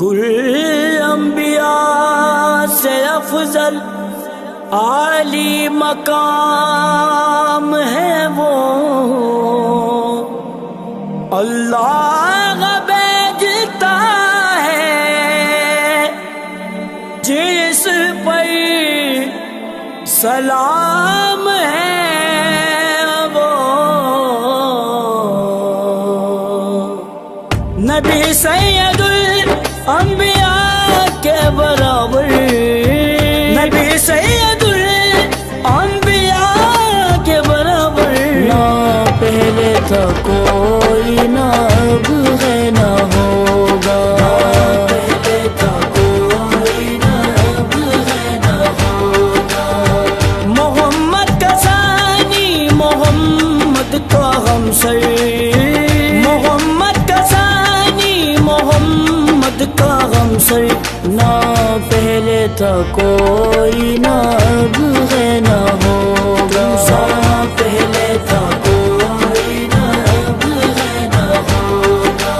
کل انبیاء سے افضل عالی مقام ہے وہ، اللہ بھیجتا ہے جس پر سلام ہے وہ، نبی سید الانبیاء کے برابر، نبی سید الانبیاء کے برابر، نہ پہلے تھا کوئی نہ اب ہے نہ ہوگا، پہلے تھا کوئی نہ اب ہے نہ ہوگا، محمد کا ثانی محمد کا ہمسر، محمد کا ثانی محمد کا ہمسر، نہ پہلے تھا کوئی نہ اب ہے نہ ہوگا، پہلے تھا کوئی نہ اب ہے نہ ہوگا،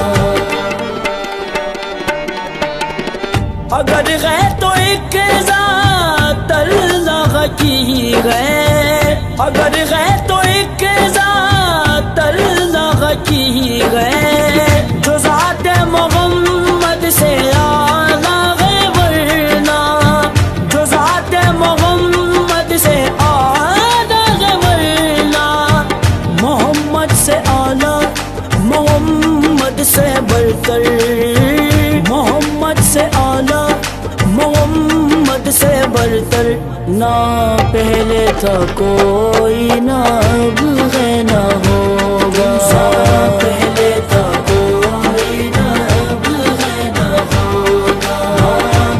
اگر ہے تو ایک ذات اللہ کی ہے، اگر ہے تو ایک ذات اللہ کی ہے، جو ذات محمد سے اعلیٰ ہے، ورنہ جو ذات محمد سے اعلیٰ ہے، ورنہ محمد سے اعلیٰ، محمد سے برتر، محمد سے اعلیٰ، محمد سے برتر، نہ پہلے تھا کوئی نہ اب ہے نہ ہوگا، پہلے تھا کوئی نہ اب ہے نہ ہوگا،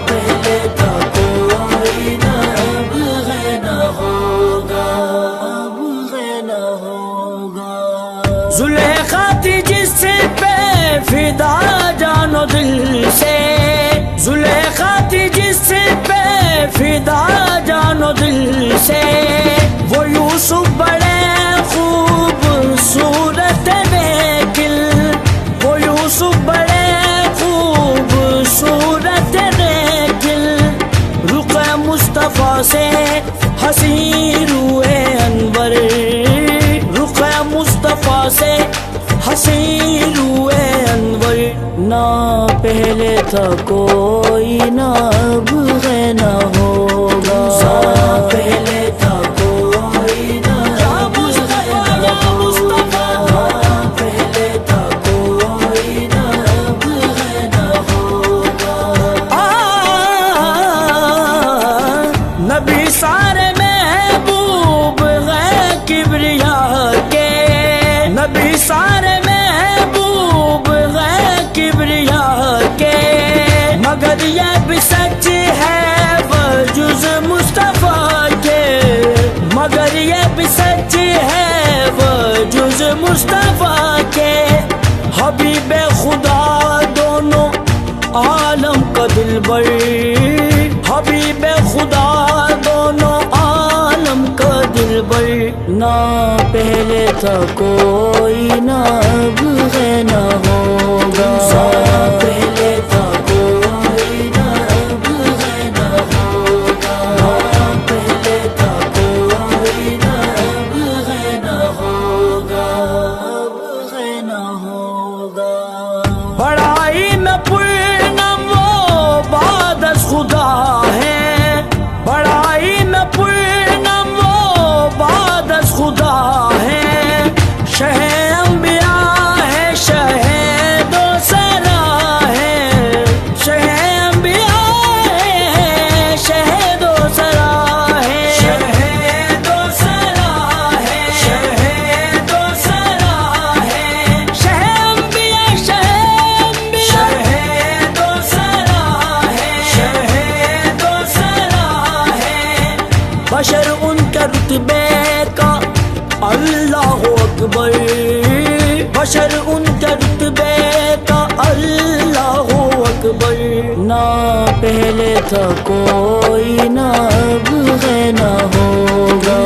پہلے تھا کوئی نہ اب ہے نہ ہوگا، اب ہے نہ ہوگا، زلیخا تھی جس پہ فدا جان و دل سے، زلیخا تھی جس پہ فدا جان و دل سے، وہ یوسف بڑے خوبصورت لیکن، وہ یوسف بڑے خوبصورت لیکن، رخ مصطفیٰ سے حسین روئے انور، رخ مصطفیٰ سے حسین روئے انور، نہ پہلے تھا کوئی نہ اب ہے نہ ہوگا، پہلے تھا کوئی نہ اب ہے نہ ہوگا، پہلے تھا کوئی نہ اب ہے نہ ہوگا، نبی سارے محبوب ہیں کبریاء کے، نبی سارے محبوب ہیں کبریاء کے، مگر یہ بھی سچ ہے وجوز مصطفیٰ کے، مگر یہ بھی سچ ہے وجوز مصطفیٰ کے، حبیب خدا دونوں عالم کا دلبر، حبیب خدا دونوں عالم کا دلبر، نہ پہلے تھا کوئی نہ اب ہے نہ ہوگا، پہلے تھا کوئی نہ اب ہے نہ ہوگا، پہلے تھا کوئی نہ اب ہے نہ ہوگا، اب ہے نہ ہوگا، بڑائی میں پورنم وہ بادش خدا ہے، بڑائی میں پورنم وہ بادش خدا ہے، شہ انبیاء ہے، شہید و سرا ہے، شہ انبیاء ہے، شہید و سرا ہے، شہید و سرا ہے، شہید و سرا ہے، شہ انبیاء، شہید و سرا ہے، شہید و سرا ہے، بشر ان کے رتبے کا اللہ اکبر، بشر ان کے رتبے کا اللہ اکبر، نہ پہلے تھا کوئی نہ اب ہے نہ ہوگا،